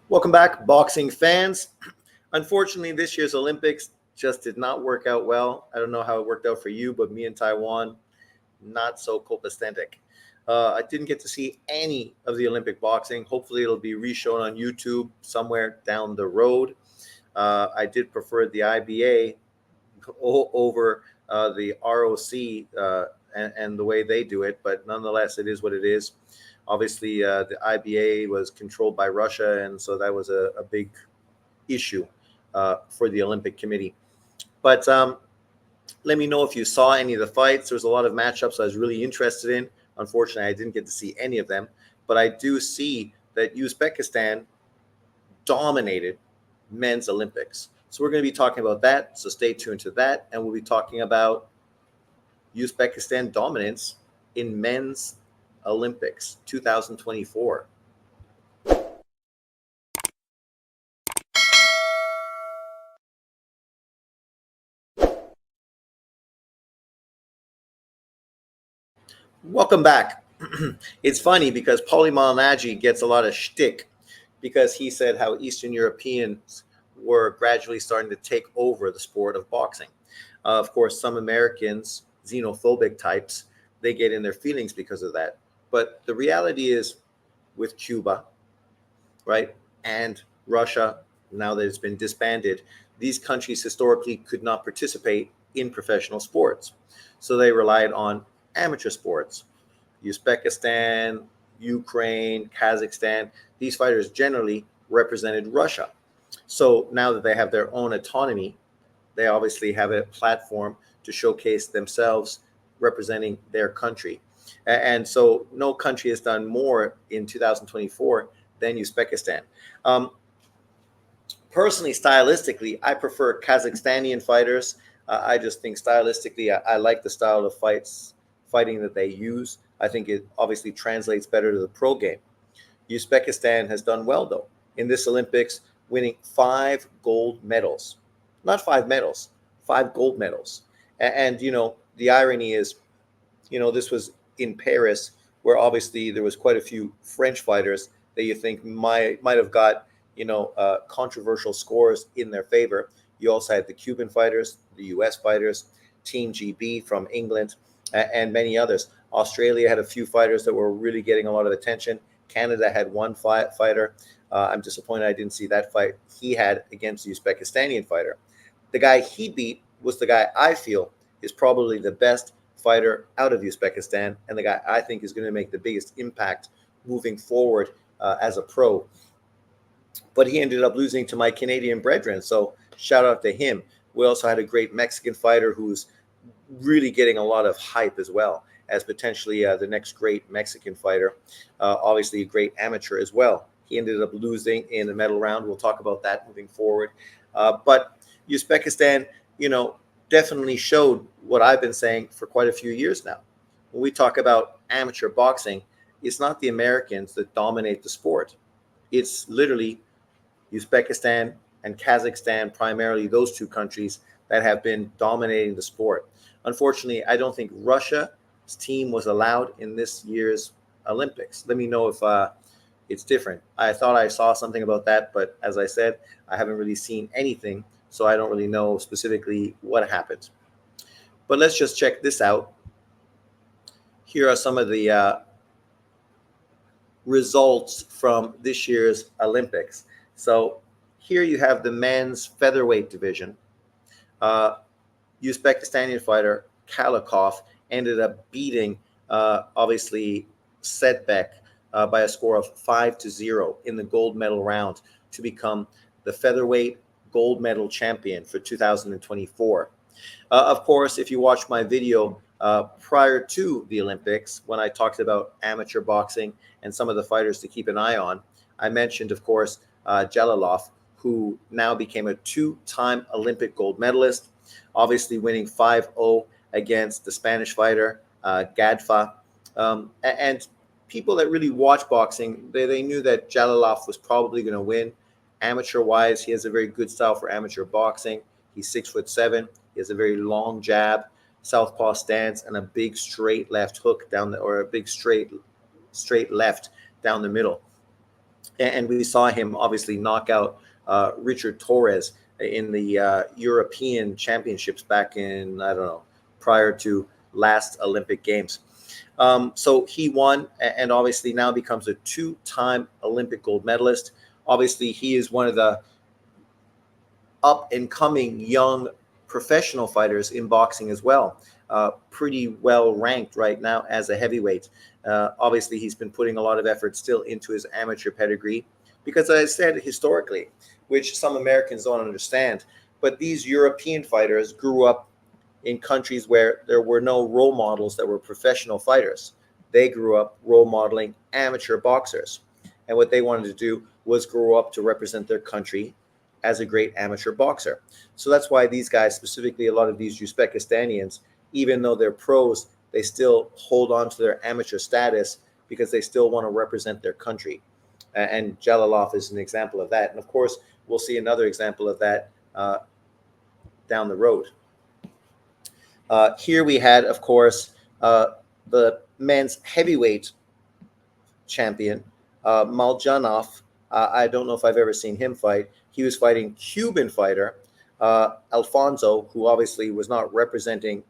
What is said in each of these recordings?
Welcome back, boxing fans. Unfortunately, this year's Olympics just did not work out well. I don't know how it worked out for you, but me in Taiwan, not so copacetic. I didn't get to see any of the Olympic boxing. Hopefully, it'll be reshown on YouTube somewhere down the road. I did prefer the IBA over the ROC and the way they do it, but nonetheless, it is what it is. Obviously, the IBA was controlled by Russia, and so that was a big issue for the Olympic Committee. But let me know if you saw any of the fights. There was a lot of matchups I was really interested in. Unfortunately, I didn't get to see any of them, but I do see that Uzbekistan dominated men's Olympics. So we're going to be talking about that. So stay tuned to that, and we'll be talking about Uzbekistan dominance in men's Olympics 2024. Welcome back. It's funny because Paulie Malignaggi gets a lot of shtick because he said how Eastern Europeans were gradually starting to take over the sport of boxing. Of course, some Americans, xenophobic types, they get in their feelings because of that. But the reality is, with Cuba, right, and Russia, now that it's been disbanded, these countries historically could not participate in professional sports. So they relied on amateur sports. Uzbekistan, Ukraine, Kazakhstan, these fighters generally represented Russia. So now that they have their own autonomy, they obviously have a platform to showcase themselves representing their country. And so no country has done more in 2024 than Uzbekistan. Personally, stylistically, I prefer Kazakhstanian fighters. I just think stylistically, I like the style of fighting that they use. I think it obviously translates better to the pro game. Uzbekistan has done well, though, in this Olympics, winning 5 gold medals. Not 5 medals, 5 gold medals. And the irony is, this was in Paris, where obviously there was quite a few French fighters that you think might have got, controversial scores in their favor. You also had the Cuban fighters, the U.S. fighters, Team GB from England, and many others. Australia had a few fighters that were really getting a lot of attention. Canada had one fighter. I'm disappointed I didn't see that fight he had against the Uzbekistani fighter. The guy he beat was the guy I feel is probably the best fighter out of Uzbekistan, and the guy I think is going to make the biggest impact moving forward as a pro. But he ended up losing to my Canadian brethren, so shout out to him. We also had a great Mexican fighter who's really getting a lot of hype as well as potentially the next great Mexican fighter. Obviously a great amateur as well. He ended up losing in the medal round. We'll talk about that moving forward. But Uzbekistan, definitely showed what I've been saying for quite a few years now. When we talk about amateur boxing, it's not the Americans that dominate the sport. It's literally Uzbekistan and Kazakhstan, primarily those two countries that have been dominating the sport. Unfortunately, I don't think Russia's team was allowed in this year's Olympics. Let me know if it's different. I thought I saw something about that, but as I said, I haven't really seen anything, so I don't really know specifically what happened. But let's just check this out. Here are some of the results from this year's Olympics. So here you have the men's featherweight division. Uzbekistani fighter Kalikov ended up beating, obviously, Setbek by a score of 5-0 in the gold medal round to become the featherweight gold medal champion for 2024. Of course, if you watched my video prior to the Olympics, when I talked about amateur boxing and some of the fighters to keep an eye on, I mentioned, of course, Jalalov, who now became a 2-time Olympic gold medalist, obviously winning 5-0 against the Spanish fighter, Gadfa. And people that really watch boxing, they knew that Jalalov was probably going to win. Amateur-wise, he has a very good style for amateur boxing. He's 6'7". He has a very long jab, southpaw stance, and a big straight left hook or a big straight left down the middle. And we saw him obviously knock out Richard Torres in the European Championships back in, I don't know, prior to last Olympic Games. So he won, and obviously now becomes a two-time Olympic gold medalist. Obviously, he is one of the up and coming young professional fighters in boxing as well. Pretty well ranked right now as a heavyweight. Obviously, he's been putting a lot of effort still into his amateur pedigree because, as I said, historically, which some Americans don't understand, but these European fighters grew up in countries where there were no role models that were professional fighters. They grew up role modeling amateur boxers. And what they wanted to do was grow up to represent their country as a great amateur boxer. So that's why these guys, specifically a lot of these Uzbekistanians, even though they're pros, they still hold on to their amateur status because they still want to represent their country. And Jalalov is an example of that. And of course, we'll see another example of that down the road. Here we had, of course, the men's heavyweight champion, Maljanov. I don't know if I've ever seen him fight. He was fighting Cuban fighter Alfonso, who obviously was not representing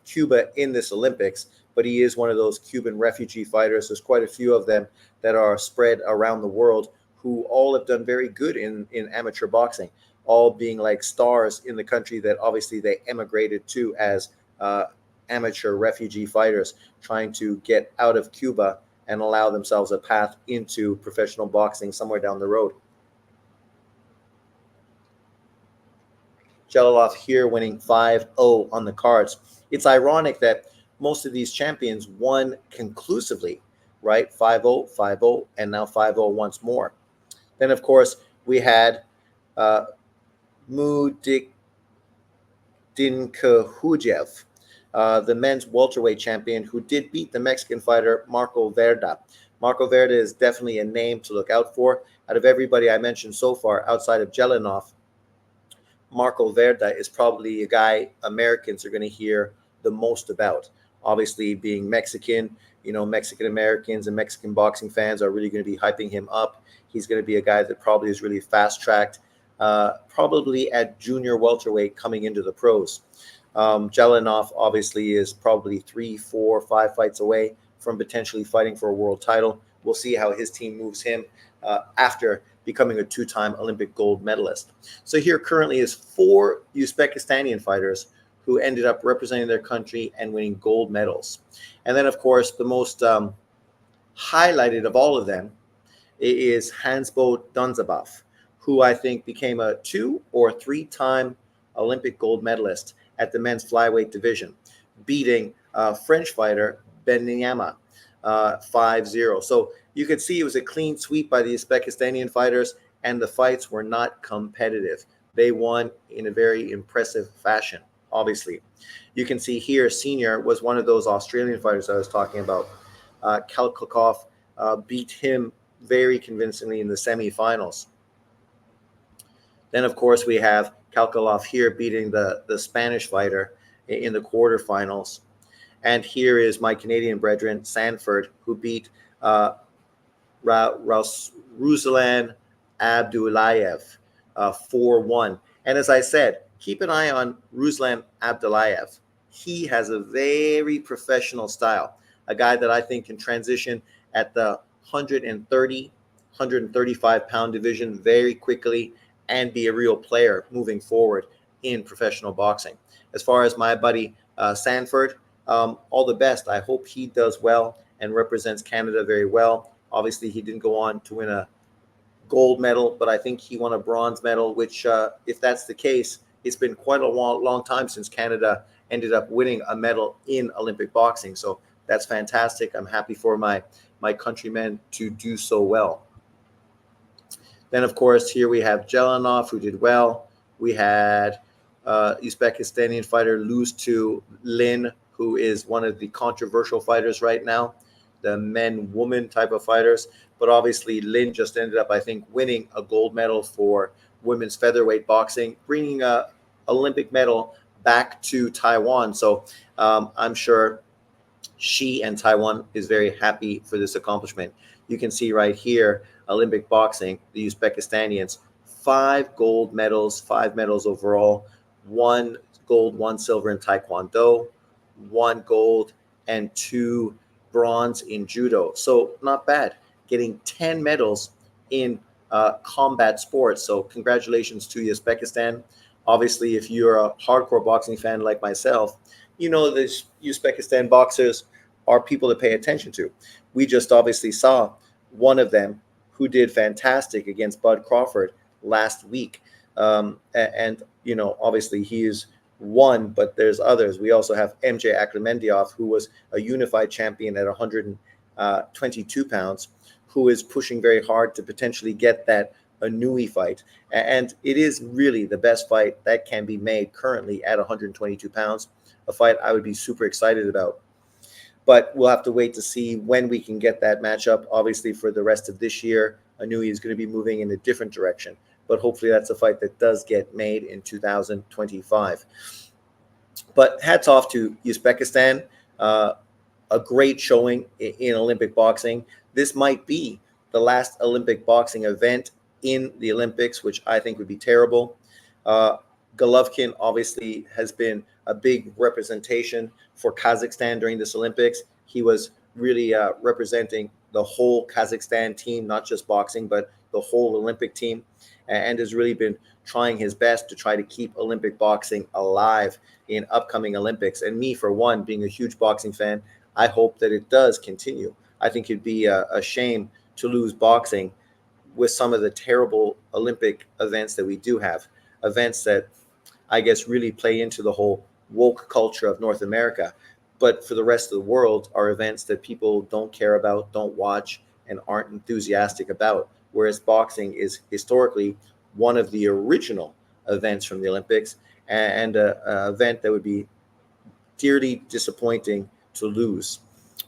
Cuba in this Olympics, but he is one of those Cuban refugee fighters. There's quite a few of them that are spread around the world who all have done very good in amateur boxing, all being like stars in the country that obviously they emigrated to as amateur refugee fighters trying to get out of Cuba and allow themselves a path into professional boxing somewhere down the road. Jalalov here winning 5-0 on the cards. It's ironic that most of these champions won conclusively, right? 5-0, 5-0, and now 5-0 once more. Then, of course, we had Mudik Dinkahujev, the men's welterweight champion, who did beat the Mexican fighter Marco Verda. Marco Verda is definitely a name to look out for. Out of everybody I mentioned so far, outside of Jelenov, Marco Verda is probably a guy Americans are going to hear the most about. Obviously, being Mexican, Mexican Americans and Mexican boxing fans are really going to be hyping him up. He's going to be a guy that probably is really fast-tracked, probably at junior welterweight coming into the pros. Jelenov obviously is probably 3, 4, 5 fights away from potentially fighting for a world title. We'll see how his team moves him after becoming a two-time Olympic gold medalist. So here currently is 4 Uzbekistanian fighters who ended up representing their country and winning gold medals. And then, of course, the most highlighted of all of them is Hansbo Donzabov, who I think became a 2 or 3-time Olympic gold medalist at the men's flyweight division, beating French fighter Benyama 5-0. So you could see it was a clean sweep by the Uzbekistanian fighters, and the fights were not competitive. They won in a very impressive fashion, obviously. You can see here, Senior was one of those Australian fighters I was talking about. Kalkakov beat him very convincingly in the semifinals. Then, of course, we have Kalkalov here beating the Spanish fighter in the quarterfinals. And here is my Canadian brethren, Sanford, who beat Ruslan Abdullayev 4-1. And as I said, keep an eye on Ruslan Abdullayev. He has a very professional style, a guy that I think can transition at the 130, 135-pound division very quickly and be a real player moving forward in professional boxing. As far as my buddy Sanford, all the best. I hope he does well and represents Canada very well. Obviously, he didn't go on to win a gold medal, but I think he won a bronze medal, which, if that's the case, it's been quite a long time since Canada ended up winning a medal in Olympic boxing. So that's fantastic. I'm happy for my countrymen to do so well. Then, of course, here we have Jelenov, who did well. We had Uzbekistani fighter lose to Lin, who is one of the controversial fighters right now, the men-woman type of fighters. But obviously, Lin just ended up, I think, winning a gold medal for women's featherweight boxing, bringing a Olympic medal back to Taiwan. So I'm sure she and Taiwan is very happy for this accomplishment. You can see right here, Olympic boxing, the Uzbekistanians, 5 gold medals, 5 medals overall, 1 gold, 1 silver in Taekwondo, 1 gold, and 2 bronze in judo. So not bad. Getting 10 medals in combat sports. So congratulations to Uzbekistan. Obviously, if you're a hardcore boxing fan like myself, you know the Uzbekistan boxers are people to pay attention to. We just obviously saw one of them who did fantastic against Bud Crawford last week. And, you know, obviously he is one, but there's others. We also have MJ Akhmedov, who was a unified champion at 122 pounds, who is pushing very hard to potentially get that Anui fight. And it is really the best fight that can be made currently at 122 pounds, a fight I would be super excited about. But we'll have to wait to see when we can get that matchup. Obviously, for the rest of this year, Anui is going to be moving in a different direction. But hopefully that's a fight that does get made in 2025. But hats off to Uzbekistan. A great showing in Olympic boxing. This might be the last Olympic boxing event in the Olympics, which I think would be terrible. Golovkin obviously has been a big representation for Kazakhstan during this Olympics. He was really representing the whole Kazakhstan team, not just boxing, but the whole Olympic team, and has really been trying his best to try to keep Olympic boxing alive in upcoming Olympics. And me, for one, being a huge boxing fan, I hope that it does continue. I think it'd be a shame to lose boxing with some of the terrible Olympic events that we do have, events that I guess really play into the whole woke culture of North America. But for the rest of the world are events that people don't care about, don't watch, and aren't enthusiastic about. Whereas boxing is historically one of the original events from the Olympics, and an event that would be dearly disappointing to lose.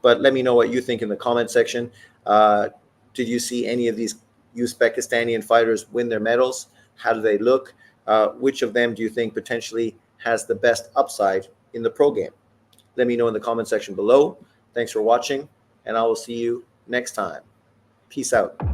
But let me know what you think in the comment section. Did you see any of these Uzbekistani fighters win their medals? How do they look? Which of them do you think potentially has the best upside in the pro game? Let me know in the comment section below. Thanks for watching, and I will see you next time. Peace out.